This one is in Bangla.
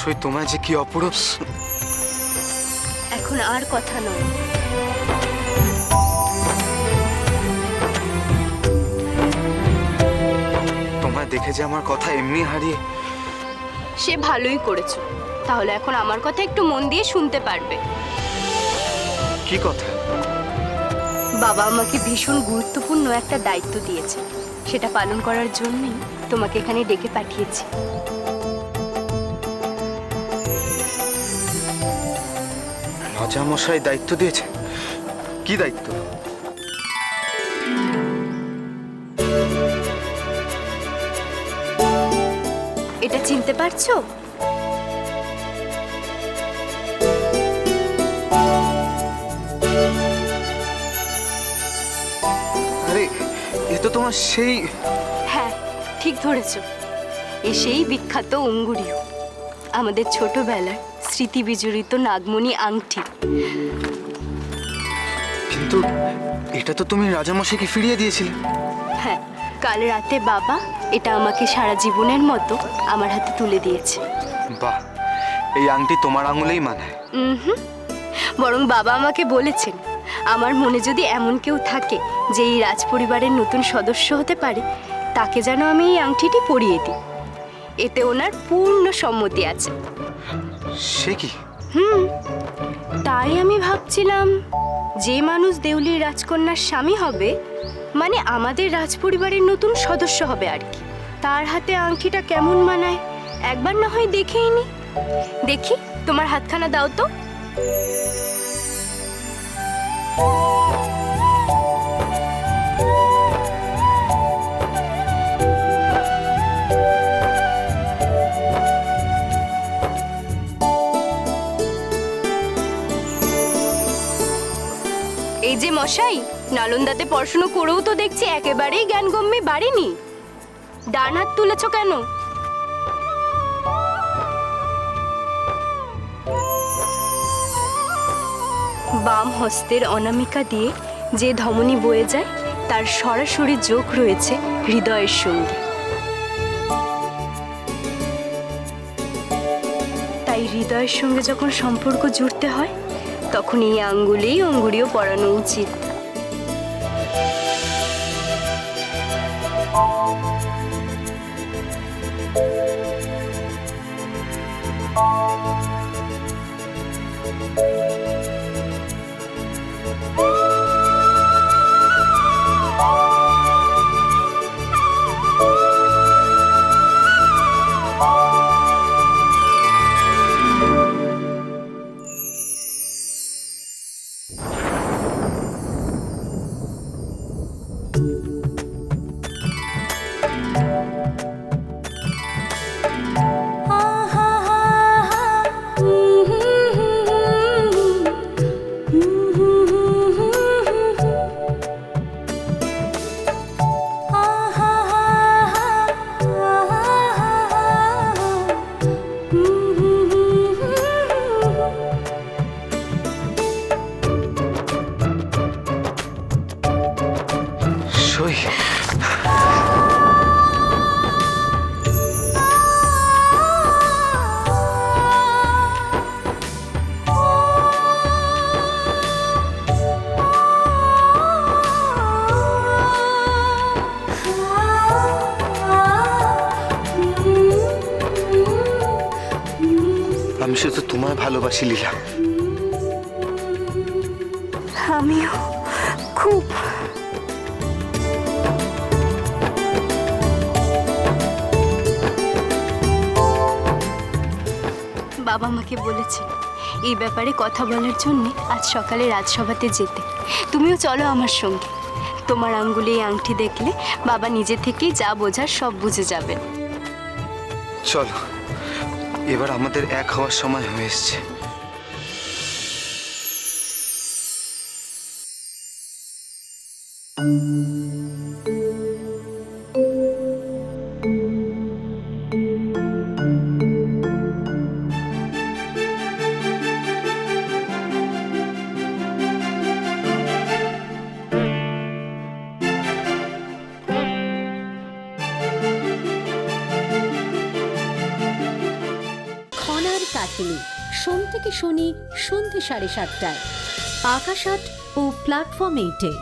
সই তোমায় যে কি অপরূপ। এখন আর কথা নয়। তোমায় দেখে যে আমার কথা এমনি হারিয়ে। সে ভালোই করেছো। তাহলে এখন আমার কথা একটু মন দিয়ে শুনতে পারবে। কি কথা? বাবা আমাকে ভীষণ গুরুত্বপূর্ণ একটা দায়িত্ব দিয়েছে, সেটা পালন করার জন্যই তোমাকে এখানে ডেকে পাঠিয়েছি। রাজামশাই দায়িত্ব দিয়েছে? কি দায়িত্ব? এটা চিনতে পারছো? আরে এ তো তোমার সেই। হ্যাঁ, ঠিক ধরেছো। এ সেই বিখ্যাত অঙ্গুরীয়, আমাদের ছোটবেলার স্মৃতি বিজড়িত নাগমণি আংটি। কিন্তু এটা তো তুমি রাজামশাইকে ফিরিয়ে দিয়েছিলে। হ্যাঁ, কাল রাতে বাবা এটা আমাকে সারা জীবনের মতো আমার হাতে তুলে দিয়েছে। বাহ, এই আংটি তোমার আঙুলেই মানায়। হুম, বরং বাবা আমাকে বলেছেন আমার মনে যদি এমন কেউ থাকে যে এই রাজপরিবারের নতুন সদস্য হতে পারে, তাকে যেন আমি এই আংটিটি পরিয়ে দিই। এতে ওনার পূর্ণ সম্মতি আছে। সে কি? তাই আমি ভাবছিলাম, যে মানুষ দেউলির রাজকন্যার স্বামী হবে, মানে আমাদের রাজপরিবারের নতুন সদস্য হবে আর কি, তার হাতে আংটিটা কেমন মানায় একবার না হয় দেখেই নি। দেখি, তোমার হাতখানা দাও তো। এই যে মশাই, নালন্দাতে পড়াশুনো করেও তো দেখছি একেবারেই জ্ঞানগম্যে বাড়েনি। ডান হাত তুলেছ কেন? বাম হস্তের অনামিকা দিয়ে যে ধমনী বয়ে যায়, তার সরাসরি যোগ রয়েছে হৃদয়ের সঙ্গে। তাই হৃদয়ের সঙ্গে যখন সম্পর্ক জুড়তে হয়, তখন এই আঙ্গুলেই অঙ্গুরীয় পরানো উচিত। সই। আমি শুধু তোমায় ভালোবাসি লীলা। আমিও খুব। বাবা আমাকে বলেছে এই ব্যাপারে কথা বলার জন্য আজ সকালে রাজসভাতে যেতে। তুমিও চলো আমার সঙ্গে। তোমার আঙ্গুলে এই আংটি দেখলে বাবা নিজে থেকেই যা বোঝার সব বুঝে যাবেন। চলো, এবার আমাদের এক হওয়ার সময় হয়ে এসছে। কাহিনী সোম থেকে শনি সন্ধ্যে 7:30টায় আকাশ আট ও প্ল্যাটফর্ম 8-এ।